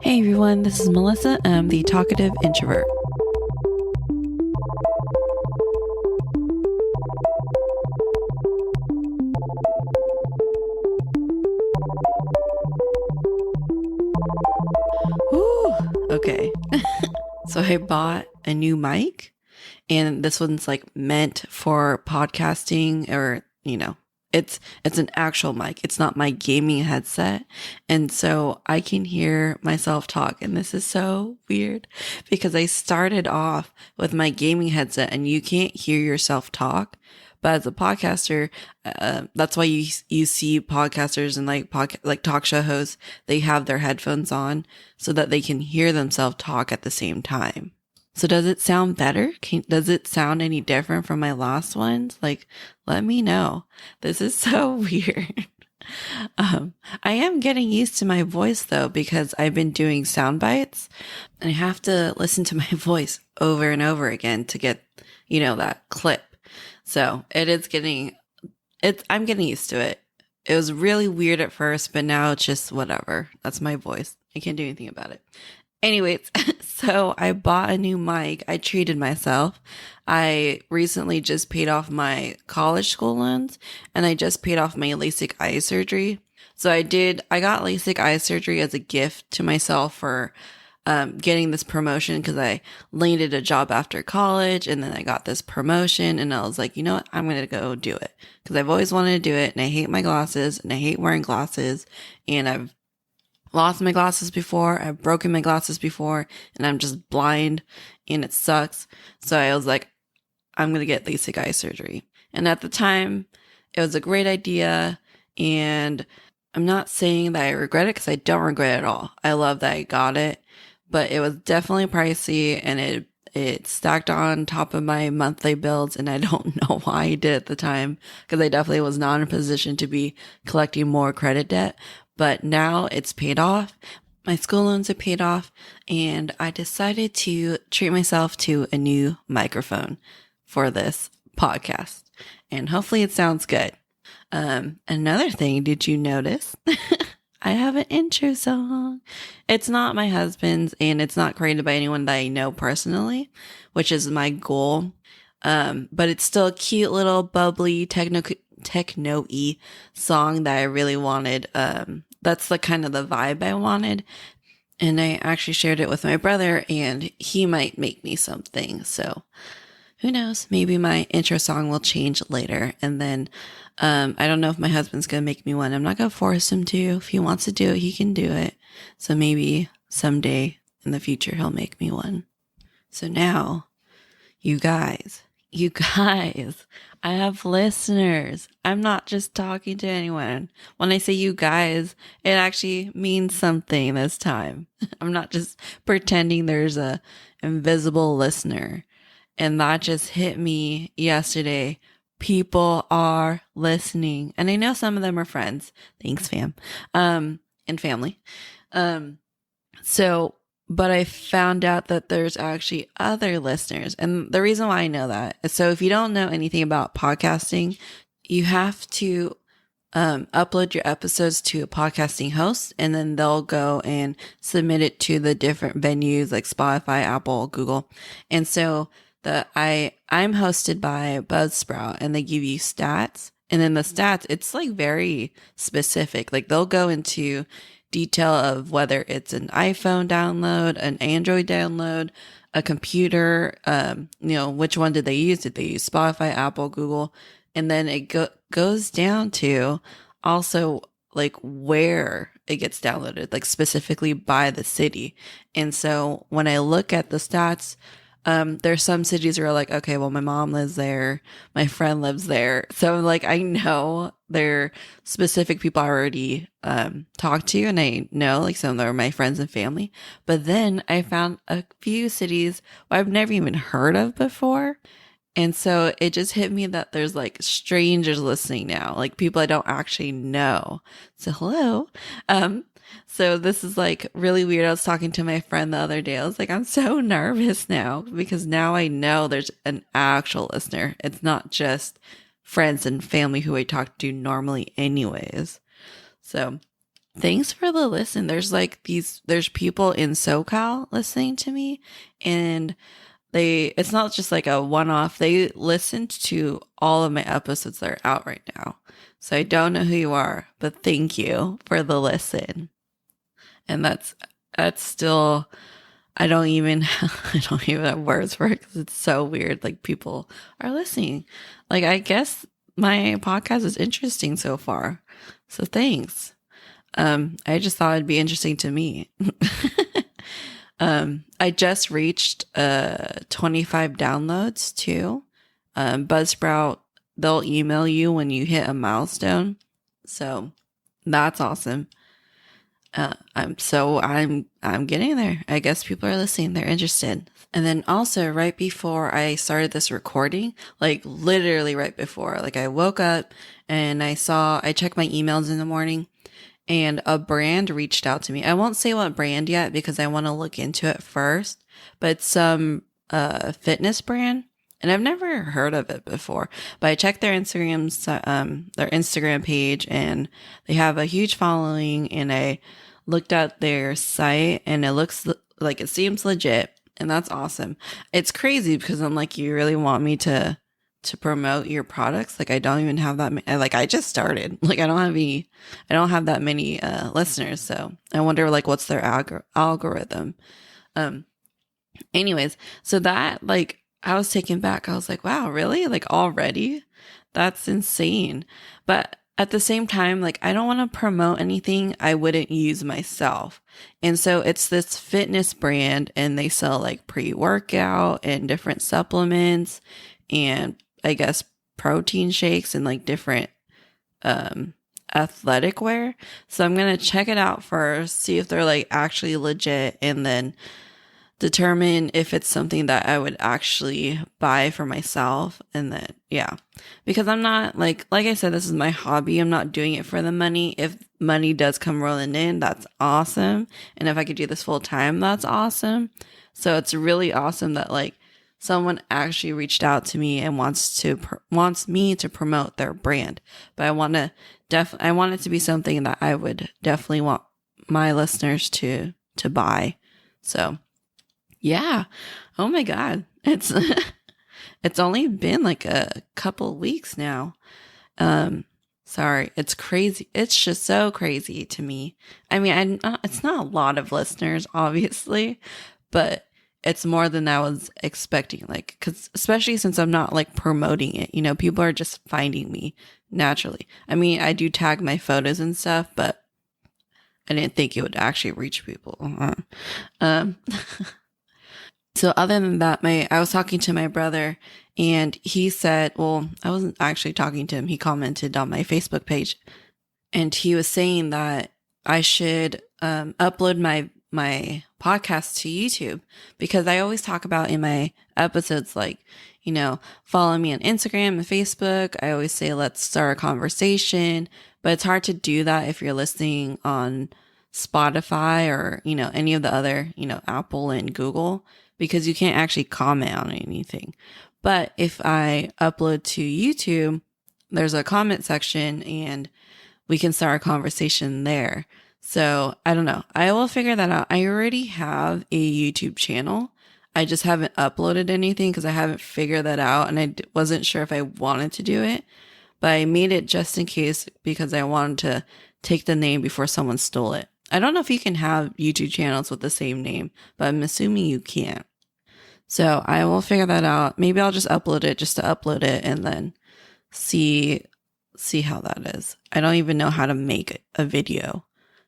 Hey everyone, this is Melissa. I'm the talkative introvert. Ooh, okay. So I bought a new mic, and this one's like meant for podcasting, or it's an actual mic. It's not my gaming headset. And so I can hear myself talk. And this is so weird because I started off with my gaming headset and you can't hear yourself talk. But as a podcaster, that's why you see podcasters and like talk show hosts, they have their headphones on so that they can hear themselves talk at the same time. So does it sound better? Does it sound any different from my last ones? Like, let me know. This is so weird. I am getting used to my voice though, because I've been doing sound bites and I have to listen to my voice over and over again to get, that clip. So I'm getting used to it. It was really weird at first, but now it's just whatever. That's my voice. I can't do anything about it. Anyways, so I bought a new mic. I treated myself. I recently just paid off my college school loans and I just paid off my LASIK eye surgery. So I got LASIK eye surgery as a gift to myself for getting this promotion because I landed a job after college and then I got this promotion and I was like, you know what? I'm going to go do it because I've always wanted to do it and I hate my glasses and I hate wearing glasses and I've lost my glasses before. I've broken my glasses before and I'm just blind and it sucks. So I was like, I'm going to get LASIK eye surgery. And at the time, it was a great idea. And I'm not saying that I regret it because I don't regret it at all. I love that I got it, but it was definitely pricey and it stacked on top of my monthly bills. And I don't know why I did at the time because I definitely was not in a position to be collecting more credit debt. But now it's paid off. My school loans are paid off. And I decided to treat myself to a new microphone for this podcast. And hopefully it sounds good. Another thing, did you notice? I have an intro song. It's not my husband's and it's not created by anyone that I know personally, which is my goal. But it's still a cute little bubbly techno-y song that I really wanted. That's the kind of the vibe I wanted. And I actually shared it with my brother and he might make me something. So who knows? Maybe my intro song will change later. And then, I don't know if my husband's going to make me one. I'm not going to force him to. If he wants to do it, he can do it. So maybe someday in the future, he'll make me one. So now, you guys, I have listeners. I'm not just talking to anyone. When I say you guys, it actually means something this time. I'm not just pretending there's a invisible listener. And that just hit me yesterday. People are listening. And I know some of them are friends. Thanks, fam. And family. But I found out that there's actually other listeners. And the reason why I know that is so if you don't know anything about podcasting, you have to upload your episodes to a podcasting host and then they'll go and submit it to the different venues like Spotify, Apple, Google. And so I'm hosted by Buzzsprout and they give you stats. And then the stats, it's like very specific. Like they'll go into detail of whether it's an iPhone download, an Android download, a computer, which one did they use? Did they use Spotify, Apple, Google? And then it goes down to also like where it gets downloaded, like specifically by the city. And so when I look at the stats, there's some cities where like, okay, well, my mom lives there, my friend lives there. So like, I know there are specific people I already, talked to and I know like some of them are my friends and family. But then I found a few cities I've never even heard of before. And so it just hit me that there's like strangers listening now, like people I don't actually know. So hello. So this is like really weird. I was talking to my friend the other day. I was like, I'm so nervous now because now I know there's an actual listener. It's not just friends and family who I talk to normally anyways. So Thanks for the listen. There's people in SoCal listening to me, and it's not just like a one off. They listened to all of my episodes that are out right now. So I don't know who you are, but thank you for the listen. And that's still, I don't even, I don't even have words for it because it's so weird. Like people are listening. Like I guess my podcast is interesting so far. So thanks. I just thought it'd be interesting to me. I just reached 25 downloads too. Buzzsprout, they'll email you when you hit a milestone. So that's awesome. I'm getting there. I guess people are listening. They're interested. And then also right before I started this recording, like literally right before, like I woke up and I checked my emails in the morning and a brand reached out to me. I won't say what brand yet because I want to look into it first, but it's some fitness brand. And I've never heard of it before, but I checked their Instagram page and they have a huge following, and I looked at their site and it looks like it seems legit, and that's awesome. It's crazy because I'm like, you really want me to promote your products? Like I don't even have that many, like I just started. Like I don't have that many listeners, so I wonder like what's their algorithm. Anyways, so that like I was taken back. I was like, wow, really? Like already? That's insane. But at the same time, like I don't want to promote anything I wouldn't use myself. And so it's this fitness brand and they sell like pre-workout and different supplements and I guess protein shakes and like different athletic wear. So I'm going to check it out first, see if they're like actually legit, and then determine if it's something that I would actually buy for myself. And then, yeah, because I'm not like I said, this is my hobby. I'm not doing it for the money. If money does come rolling in, that's awesome. And if I could do this full time, that's awesome. So it's really awesome that like someone actually reached out to me and wants me to promote their brand. But I want it to be something that I would definitely want my listeners to buy. So yeah. Oh my God. It's it's only been like a couple weeks now. Sorry. It's crazy. It's just so crazy to me. I mean, it's not a lot of listeners, obviously, but it's more than I was expecting. Like, cause especially since I'm not like promoting it, people are just finding me naturally. I mean, I do tag my photos and stuff, but I didn't think it would actually reach people. So other than that, I was talking to my brother and he said, well, I wasn't actually talking to him. He commented on my Facebook page and he was saying that I should upload my podcast to YouTube, because I always talk about in my episodes, like, follow me on Instagram and Facebook. I always say, let's start a conversation, but it's hard to do that if you're listening on Spotify or, any of the other, Apple and Google, because you can't actually comment on anything. But if I upload to YouTube, there's a comment section and we can start a conversation there. So I don't know. I will figure that out. I already have a YouTube channel. I just haven't uploaded anything because I haven't figured that out. And I wasn't sure if I wanted to do it, but I made it just in case because I wanted to take the name before someone stole it. I don't know if you can have YouTube channels with the same name, but I'm assuming you can't. So I will figure that out. Maybe I'll just upload it just to upload it and then see how that is. I don't even know how to make a video.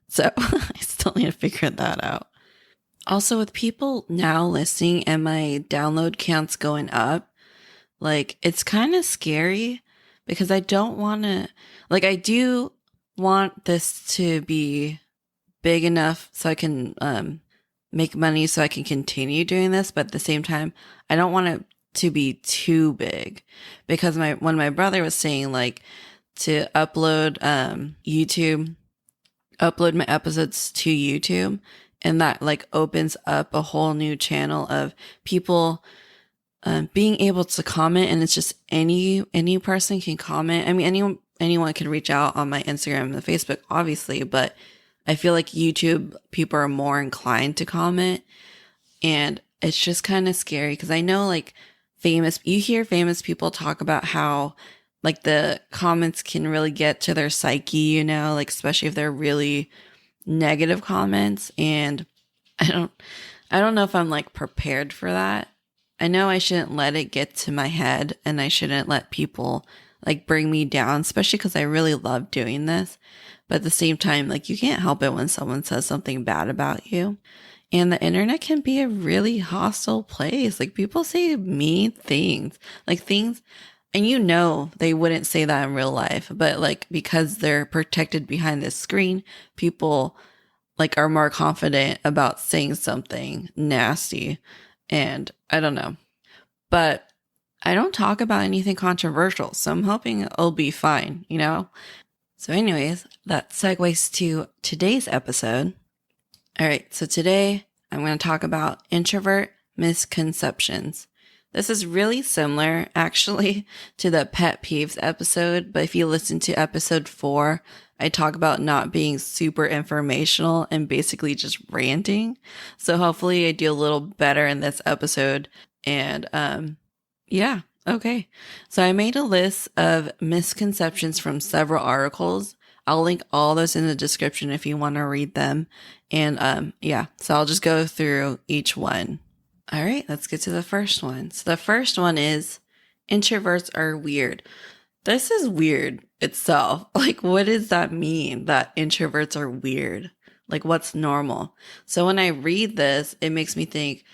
So I still need to figure that out. Also, with people now listening and my download counts going up, like it's kind of scary because I don't want to, like I do want this to be big enough so I can make money so I can continue doing this. But at the same time, I don't want it to be too big, because when my brother was saying like to upload my episodes to YouTube, and that like opens up a whole new channel of people being able to comment, and it's just any person can comment. I mean, anyone can reach out on my Instagram and Facebook, obviously, but I feel like YouTube people are more inclined to comment, and it's just kind of scary because I know like you hear famous people talk about how like the comments can really get to their psyche, like especially if they're really negative comments. And I don't, I don't know if I'm like prepared for that. I know I shouldn't let it get to my head and I shouldn't let people like bring me down, especially because I really love doing this. But at the same time, like you can't help it when someone says something bad about you. And the internet can be a really hostile place. Like people say mean things, like things, and they wouldn't say that in real life, but like because they're protected behind this screen, people like are more confident about saying something nasty. And I don't know, but I don't talk about anything controversial, so I'm hoping it'll be fine. So anyways, that segues to today's episode. All right, so today I'm going to talk about introvert misconceptions. This is really similar, actually, to the pet peeves episode, but if you listen to episode 4, I talk about not being super informational and basically just ranting. So hopefully I do a little better in this episode. And yeah, okay. So I made a list of misconceptions from several articles. I'll link all those in the description if you want to read them. And yeah, so I'll just go through each one. All right, let's get to the first one. So the first one is introverts are weird. This is weird itself. Like, what does that mean that introverts are weird? Like, what's normal? So when I read this, it makes me think,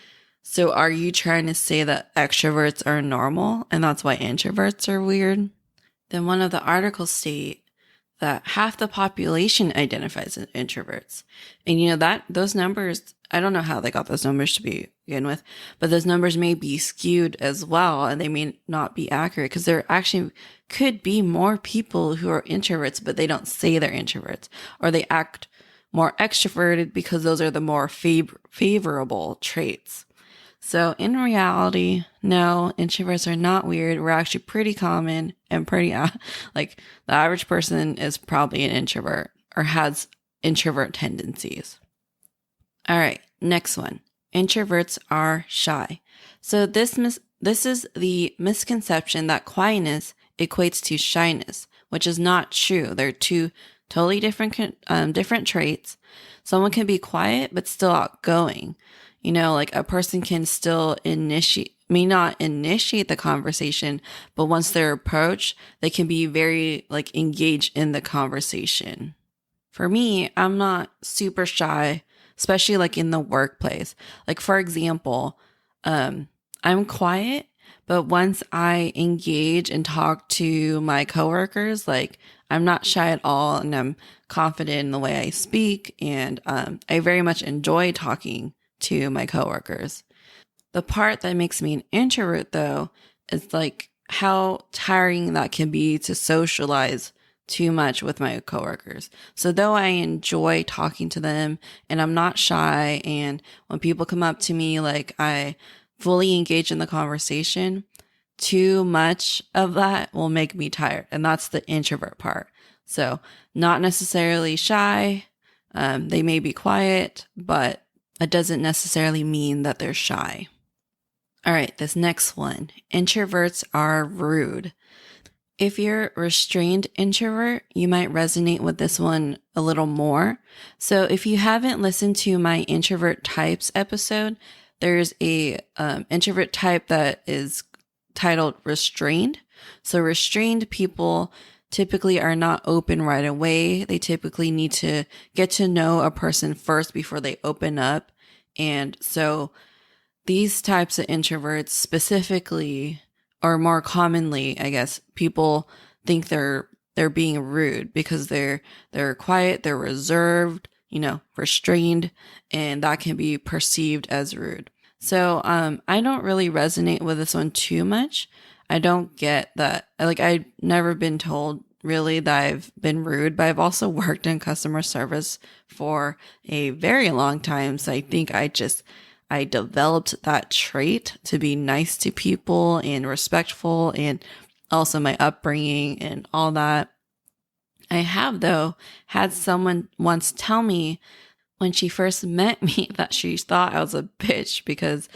so are you trying to say that extroverts are normal and that's why introverts are weird? Then one of the articles state that half the population identifies as introverts. And that those numbers, I don't know how they got those numbers to begin with, but those numbers may be skewed as well and they may not be accurate because there actually could be more people who are introverts, but they don't say they're introverts, or they act more extroverted because those are the more favorable traits. So in reality, no, introverts are not weird. We're actually pretty common and pretty, like the average person is probably an introvert or has introvert tendencies. All right, next one. Introverts are shy. So this is the misconception that quietness equates to shyness, which is not true. They're two totally different traits. Someone can be quiet but still outgoing. Like a person can still may not initiate the conversation, but once they're approached, they can be very like engaged in the conversation. For me, I'm not super shy, especially like in the workplace. Like for example, I'm quiet, but once I engage and talk to my coworkers, like I'm not shy at all and I'm confident in the way I speak. And I very much enjoy talking to my coworkers. The part that makes me an introvert though is like how tiring that can be to socialize too much with my coworkers. So though I enjoy talking to them and I'm not shy, and when people come up to me, like I fully engage in the conversation, too much of that will make me tired. And that's the introvert part. So not necessarily shy. They may be quiet, but it doesn't necessarily mean that they're shy. All right, this next one. Introverts are rude. If you're a restrained introvert, you might resonate with this one a little more. So if you haven't listened to my introvert types episode, there's a introvert type that is titled restrained. So restrained people typically are not open right away. They typically need to get to know a person first before they open up. And so these types of introverts specifically, or more commonly, I guess, people think they're being rude because they're quiet, they're reserved, restrained, and that can be perceived as rude. So I don't really resonate with this one too much. I don't get that. Like, I've never been told really that I've been rude, but I've also worked in customer service for a very long time. So I think I developed that trait to be nice to people and respectful, and also my upbringing and all that. I have, though, had someone once tell me when she first met me that she thought I was a bitch because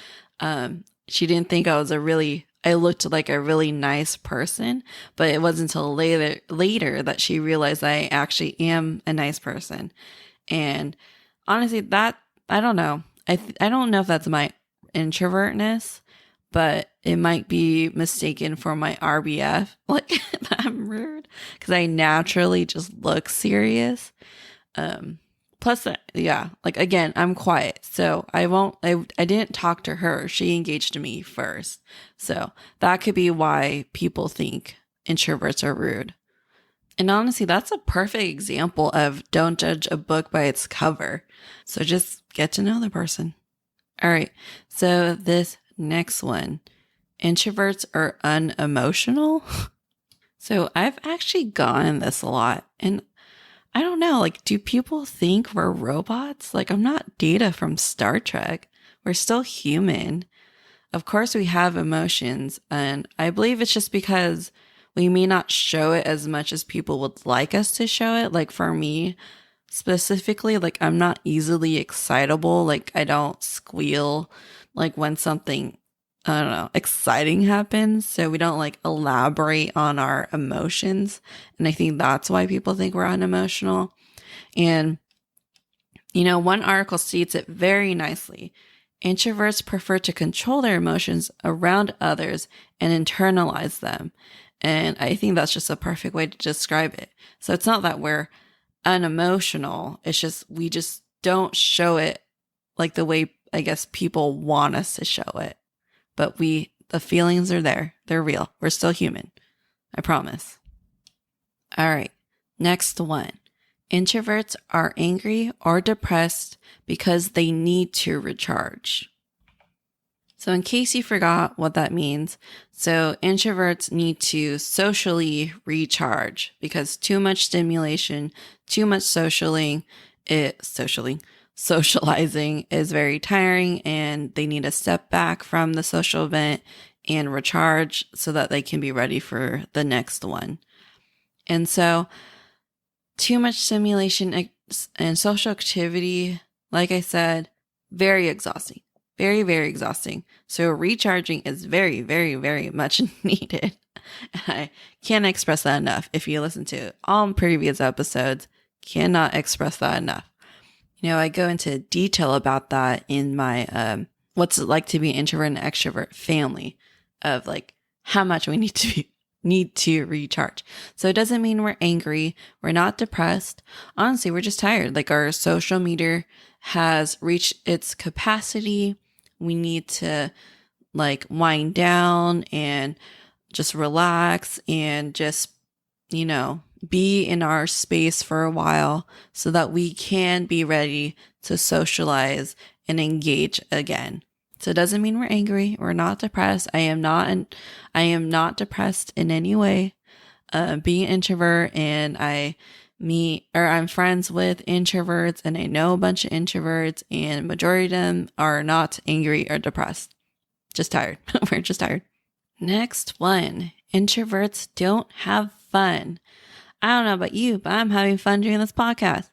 she didn't think I looked like a really nice person, but it wasn't until later that she realized I actually am a nice person. And honestly, I don't know. I don't know if that's my introvertness, but it might be mistaken for my RBF. Like, that I'm rude because I naturally just look serious. Plus, yeah, like again, I'm quiet, so I didn't talk to her. She engaged me first. So that could be why people think introverts are rude. And honestly, that's a perfect example of don't judge a book by its cover. So just get to know the person. All right. So this next one, introverts are unemotional. So I've actually gotten this a lot. And I don't know, like, do people think we're robots? Like, I'm not Data from Star Trek. We're still human. Of course, we have emotions. And I believe it's just because we may not show it as much as people would like us to show it. Like, for me specifically, like, I'm not easily excitable. Like, I don't squeal, like, when something, I don't know, exciting happens. So we don't like elaborate on our emotions. And I think that's why people think we're unemotional. And, one article states it very nicely. Introverts prefer to control their emotions around others and internalize them. And I think that's just a perfect way to describe it. So it's not that we're unemotional. It's just, we just don't show it like the way I guess people want us to show it. But the feelings are there. They're real. We're still human. I promise. All right. Next one. Introverts are angry or depressed because they need to recharge. So in case you forgot what that means, so introverts need to socially recharge because too much stimulation, too much socializing is very tiring, and they need to step back from the social event and recharge so that they can be ready for the next one. And so too much stimulation and social activity, like I said, very exhausting. Very, very exhausting. So recharging is very, very, very much needed. I can't express that enough. If you listen to all previous episodes, cannot express that enough. I go into detail about that in my what's it like to be an introvert and extrovert family of like how much we need to recharge. So it doesn't mean we're angry. We're not depressed. Honestly, we're just tired. Like our social meter has reached its capacity. We need to like wind down and just relax and just, be in our space for a while so that we can be ready to socialize and engage again. So it doesn't mean we're angry. We're not depressed. I am not depressed in any way. Being an introvert, and I'm friends with introverts, and I know a bunch of introverts, and majority of them are not angry or depressed. Just tired. We're just tired. Next one. Introverts don't have fun. I don't know about you, but I'm having fun doing this podcast.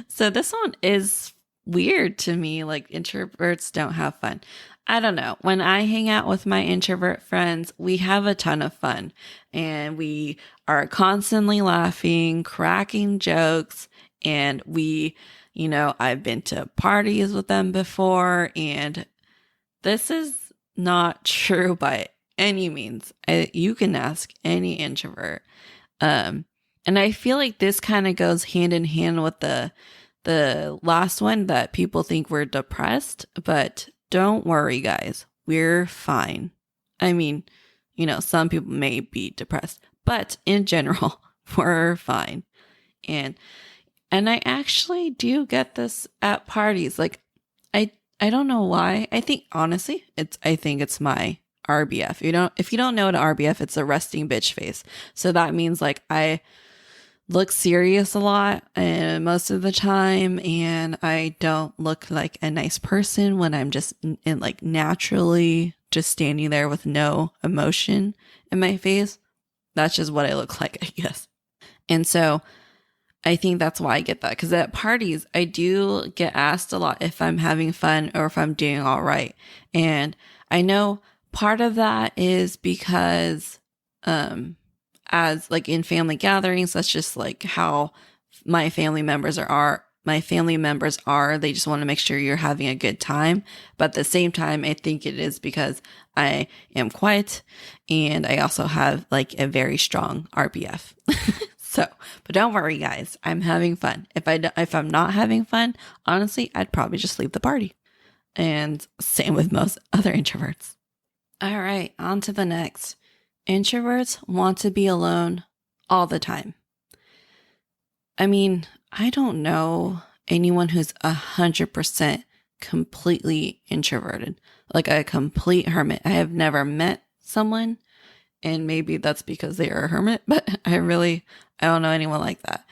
So this one is weird to me. Like introverts don't have fun. I don't know. When I hang out with my introvert friends, we have a ton of fun and we are constantly laughing, cracking jokes. And I've been to parties with them before, and this is not true by any means. You can ask any introvert. And I feel like this kind of goes hand in hand with the last one, that people think we're depressed, but don't worry, guys. We're fine. I mean, some people may be depressed, but in general, we're fine. And I actually do get this at parties. Like, I don't know why. I think honestly, it's my RBF. If you don't know what an RBF, it's a resting bitch face. So that means like I look serious a lot and most of the time, and I don't look like a nice person when I'm just like naturally just standing there with no emotion in my face. That's just what I look like, I guess. And so I think that's why I get that. Because at parties, I do get asked a lot if I'm having fun or if I'm doing all right. And I know part of that is because, as like in family gatherings, that's just like how my family members are. My family members are, they just want to make sure you're having a good time. But at the same time, I think it is because I am quiet and I also have like a very strong RBF. So, but don't worry, guys. I'm having fun. If I'm not having fun, honestly, I'd probably just leave the party. And same with most other introverts. All right, on to the next. Introverts want to be alone all the time. I mean, I don't know anyone who's 100% completely introverted, like a complete hermit. I have never met someone, and maybe that's because they are a hermit, but I don't know anyone like that.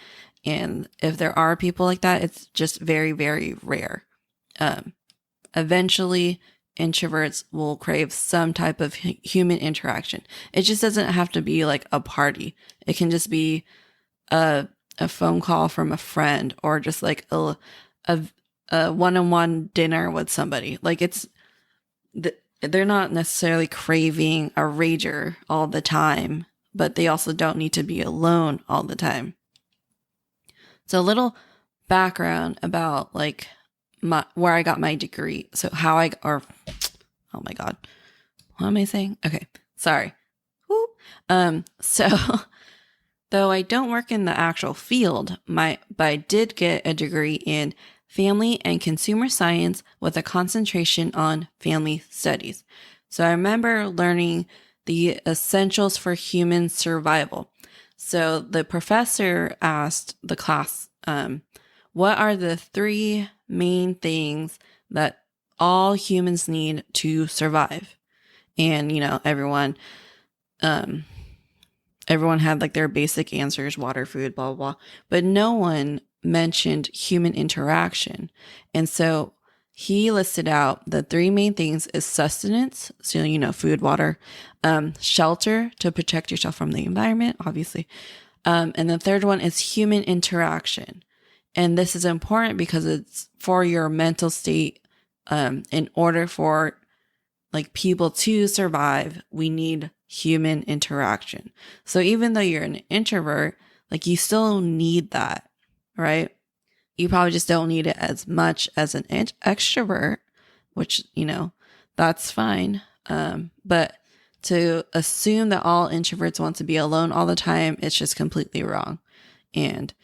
And if there are people like that, it's just very, very rare. Eventually, introverts will crave some type of human interaction. It just doesn't have to be like a party. It can just be a phone call from a friend or just like a one-on-one dinner with somebody. Like they're not necessarily craving a rager all the time, but they also don't need to be alone all the time. So a little background about like where I got my degree. So oh my God, what am I saying? Okay, sorry. Woo. So though I don't work in the actual field, but I did get a degree in family and consumer science with a concentration on family studies. So I remember learning the essentials for human survival. So the professor asked the class, what are the 3 main things that all humans need to survive? And, everyone had like their basic answers, water, food, blah, blah, blah. But no one mentioned human interaction. And so he listed out the 3 main things is sustenance. So, food, water, shelter to protect yourself from the environment, obviously. And the third one is human interaction. And this is important because it's for your mental state. In order for like people to survive, we need human interaction. So even though you're an introvert, like you still need that, right? You probably just don't need it as much as an extrovert, which, that's fine. But to assume that all introverts want to be alone all the time, it's just completely wrong. And,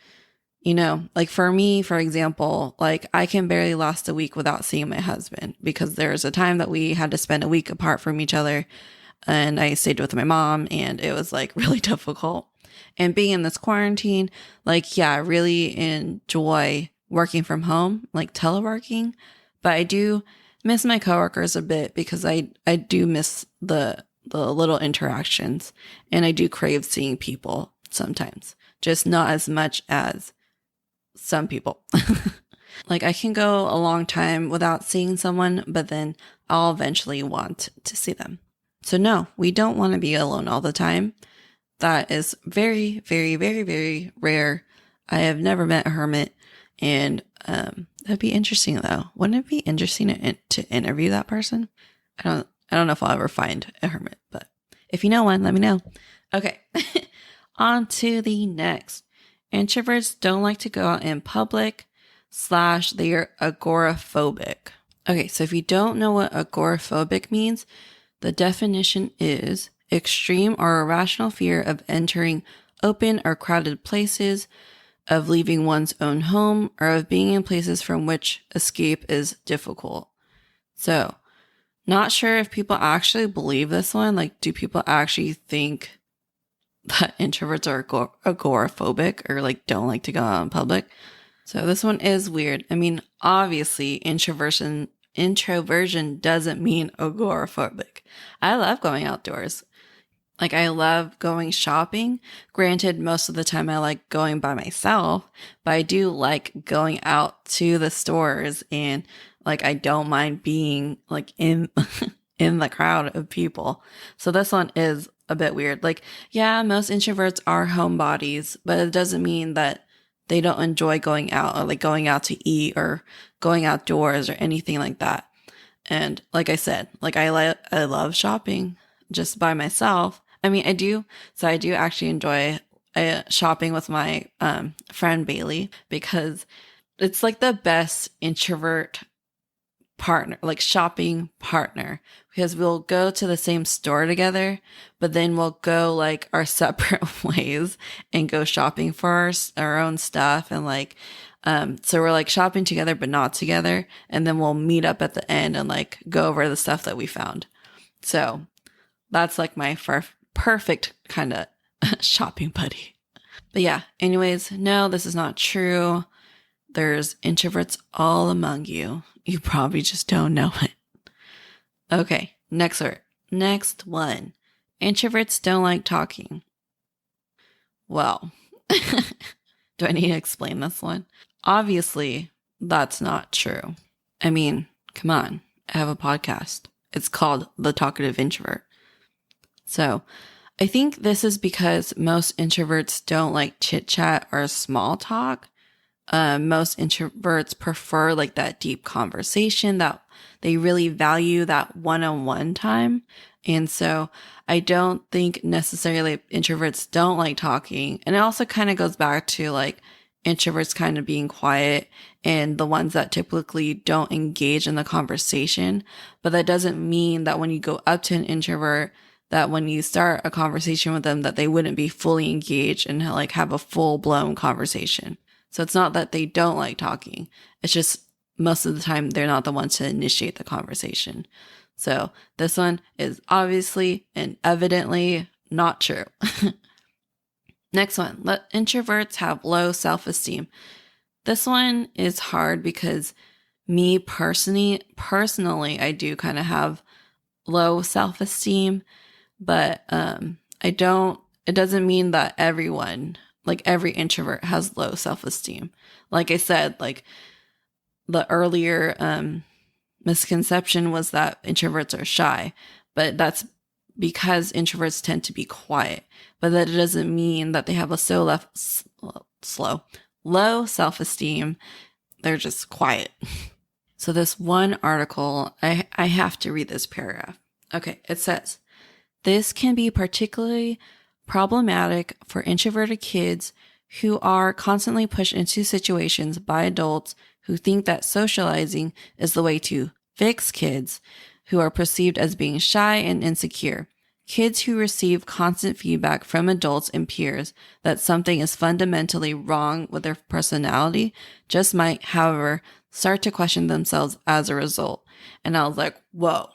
like for me, for example, like I can barely last a week without seeing my husband because there's a time that we had to spend a week apart from each other. And I stayed with my mom and it was like really difficult. And being in this quarantine, like, yeah, I really enjoy working from home, like teleworking, but I do miss my coworkers a bit because I do miss the little interactions and I do crave seeing people sometimes, just not as much as some people. Like I can go a long time without seeing someone, but then I'll eventually want to see them. So no, we don't want to be alone all the time. That is very, very, very, very rare. I have never met a hermit, and that'd be interesting though. Wouldn't it be interesting to interview that person? I don't know if I'll ever find a hermit, but if you know one, let me know. Okay, on to the next. Introverts don't like to go out in public / they are agoraphobic. Okay, so if you don't know what agoraphobic means, the definition is extreme or irrational fear of entering open or crowded places, of leaving one's own home, or of being in places from which escape is difficult. So, not sure if people actually believe this one. Like, do people actually think that introverts are agoraphobic or like don't like to go out in public? So this one is weird. I mean, obviously introversion doesn't mean agoraphobic. I love going outdoors. Like I love going shopping. Granted, most of the time I like going by myself, but I do like going out to the stores and like I don't mind being like in in the crowd of people. So this one is a bit weird. Like, yeah, most introverts are homebodies, but it doesn't mean that they don't enjoy going out or like going out to eat or going outdoors or anything like that. And like I said, like I love shopping just by myself. I mean, I do. So I do actually enjoy shopping with my friend Bailey because it's like the best introvert partner, like shopping partner, because we'll go to the same store together, but then we'll go like our separate ways and go shopping for our own stuff. And like, so we're like shopping together, but not together. And then we'll meet up at the end and like go over the stuff that we found. So that's like my perfect kind of shopping buddy. But yeah, anyways, no, this is not true. There's introverts all among you. You probably just don't know it. Okay, next word. Next one. Introverts don't like talking. Well, do I need to explain this one? Obviously, that's not true. I mean, come on. I have a podcast. It's called The Talkative Introvert. So, I think this is because most introverts don't like chit chat or small talk. Most introverts prefer like that deep conversation, that they really value that one-on-one time. And so I don't think necessarily introverts don't like talking. And it also kind of goes back to like introverts kind of being quiet and the ones that typically don't engage in the conversation. But that doesn't mean that when you go up to an introvert, that when you start a conversation with them, that they wouldn't be fully engaged and like have a full blown conversation. So it's not that they don't like talking. It's just most of the time they're not the ones to initiate the conversation. So this one is obviously and evidently not true. Next one. Let introverts have low self-esteem. This one is hard because me personally, I do kind of have low self-esteem, but it doesn't mean that everyone, like every introvert, has low self-esteem. Like I said, like the earlier misconception was that introverts are shy, but that's because introverts tend to be quiet. But that doesn't mean that they have a low self-esteem. They're just quiet. So this one article, I have to read this paragraph. Okay, it says, this can be particularly problematic for introverted kids who are constantly pushed into situations by adults who think that socializing is the way to fix kids who are perceived as being shy and insecure. Kids who receive constant feedback from adults and peers that something is fundamentally wrong with their personality just might, however, start to question themselves as a result. And I was like, whoa,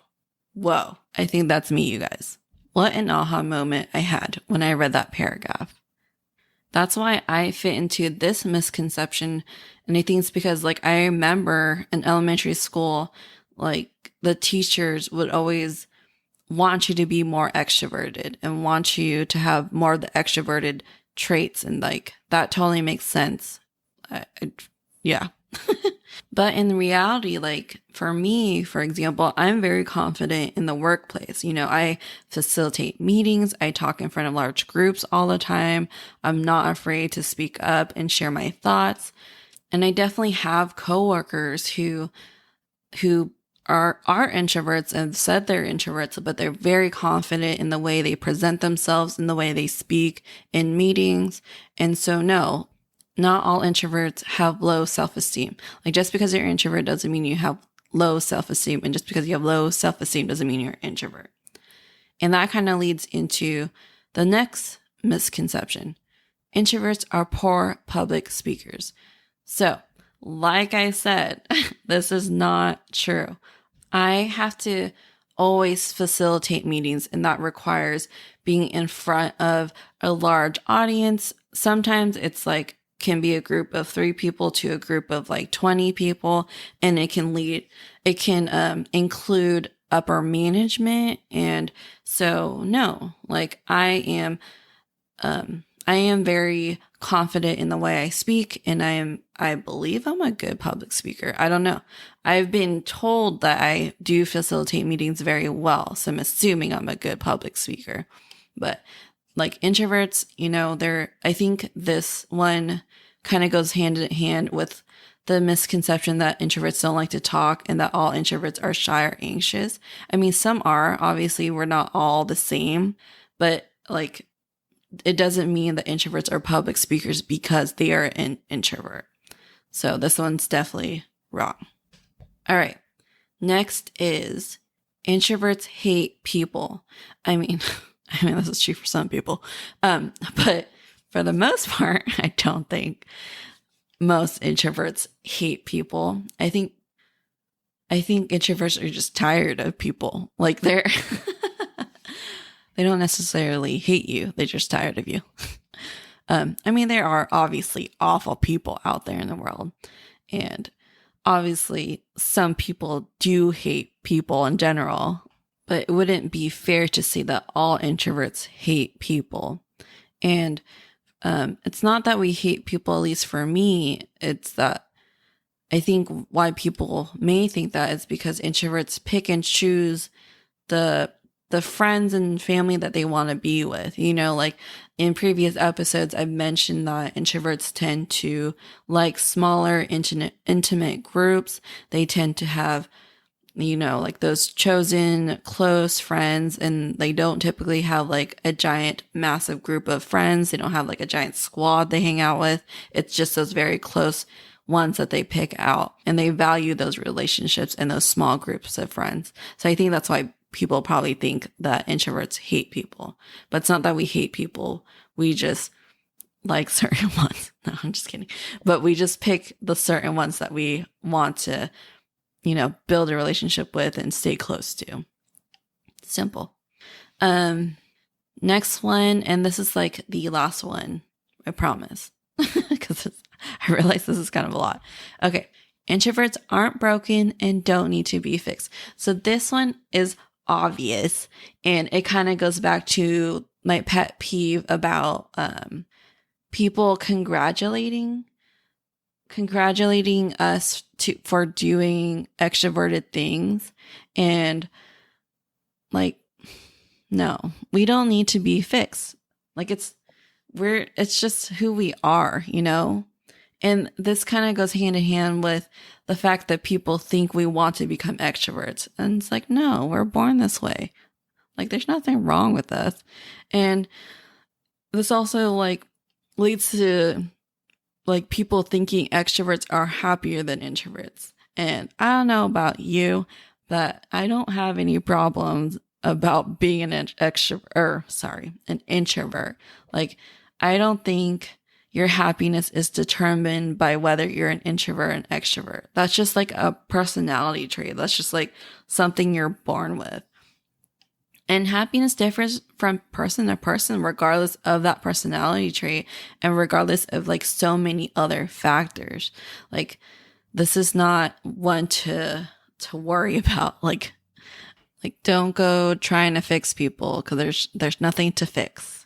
I think that's me, you guys. What an aha moment I had when I read that paragraph. That's why I fit into this misconception. And I think it's because like I remember in elementary school, like the teachers would always want you to be more extroverted and want you to have more of the extroverted traits. And like that totally makes sense. Yeah. But in reality, like for me, for example, I'm very confident in the workplace. You know, I facilitate meetings. I talk in front of large groups all the time. I'm not afraid to speak up and share my thoughts. And I definitely have coworkers who are introverts and said they're introverts, but they're very confident in the way they present themselves, in the way they speak in meetings. And so no, not all introverts have low self-esteem. Like just because you're an introvert doesn't mean you have low self-esteem. And just because you have low self-esteem doesn't mean you're an introvert. And that kind of leads into the next misconception. Introverts are poor public speakers. So, like I said, this is not true. I have to always facilitate meetings, and that requires being in front of a large audience. Sometimes it's like can be a group of 3 people to a group of like 20 people, and it can include upper management. And so no, like I am very confident in the way I speak, and I believe I'm a good public speaker. I don't know. I've been told that I do facilitate meetings very well, so I'm assuming I'm a good public speaker. But like introverts, I think this one kind of goes hand in hand with the misconception that introverts don't like to talk and that all introverts are shy or anxious. I mean, some are. Obviously, we're not all the same, but like it doesn't mean that introverts are public speakers because they are an introvert. So this one's definitely wrong. All right. Next is introverts hate people. I mean, this is true for some people. But for the most part, I don't think most introverts hate people. I think introverts are just tired of people. Like they don't necessarily hate you. They're just tired of you. There are obviously awful people out there in the world. And obviously some people do hate people in general, but it wouldn't be fair to say that all introverts hate people. And it's not that we hate people, at least for me. It's that I think why people may think that is because introverts pick and choose the friends and family that they want to be with. Like in previous episodes, I've mentioned that introverts tend to like smaller, intimate groups. They tend to have, like those chosen close friends, and they don't typically have like a giant, massive group of friends. They don't have like a giant squad they hang out with. It's just those very close ones that they pick out, and they value those relationships and those small groups of friends. So I think that's why people probably think that introverts hate people, but it's not that we hate people. We just like certain ones. No, I'm just kidding. But we just pick the certain ones that we want to, build a relationship with and stay close to. Simple. Next one, and this is like the last one, I promise, because I realize this is kind of a lot. Okay. Introverts aren't broken and don't need to be fixed. So this one is obvious, and it kind of goes back to my pet peeve about people congratulating us for doing extroverted things. And like, no, we don't need to be fixed. Like it's just who we are, And this kind of goes hand in hand with the fact that people think we want to become extroverts. And it's like, no, we're born this way. Like there's nothing wrong with us. And this also like leads to like people thinking extroverts are happier than introverts. And I don't know about you, but I don't have any problems about being an introvert. Like I don't think your happiness is determined by whether you're an introvert or an extrovert. That's just like a personality trait. That's just like something you're born with. And happiness differs from person to person, regardless of that personality trait and regardless of like so many other factors. Like this is not one to worry about. Like don't go trying to fix people because there's nothing to fix.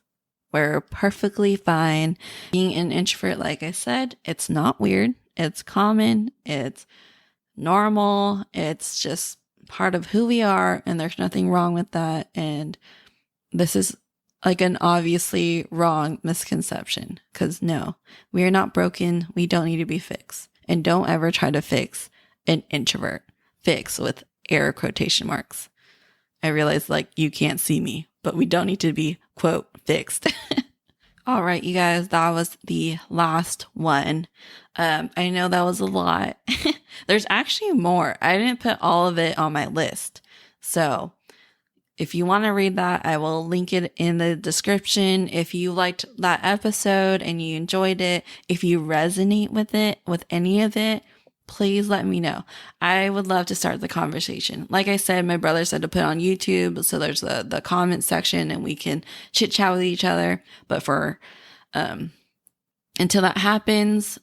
We're perfectly fine. Being an introvert, like I said, it's not weird. It's common. It's normal. It's just part of who we are, and there's nothing wrong with that. And this is like an obviously wrong misconception, because no, we are not broken. We don't need to be fixed. And don't ever try to fix an introvert. Fix with air quotation marks. I realize like you can't see me, but we don't need to be, quote, fixed. All right, you guys, that was the last one. I know that was a lot. There's actually more. I didn't put all of it on my list. So if you want to read that, I will link it in the description. If you liked that episode and you enjoyed it, if you resonate with it, with any of it, please let me know. I would love to start the conversation. Like I said, my brother said to put on YouTube. So there's the comment section and we can chit chat with each other. But for, until that happens,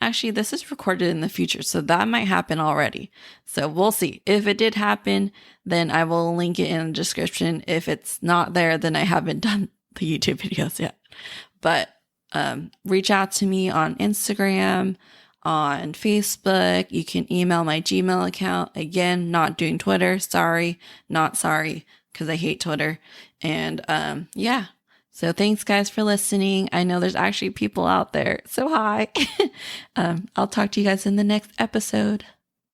actually this is recorded in the future. So that might happen already. So we'll see. If it did happen, then I will link it in the description. If it's not there, then I haven't done the YouTube videos yet. But reach out to me on Instagram, on Facebook. You can email my Gmail account. Again, not doing Twitter. Sorry, not sorry. because I hate Twitter. And yeah. So thanks guys for listening. I know there's actually people out there. So hi. I'll talk to you guys in the next episode.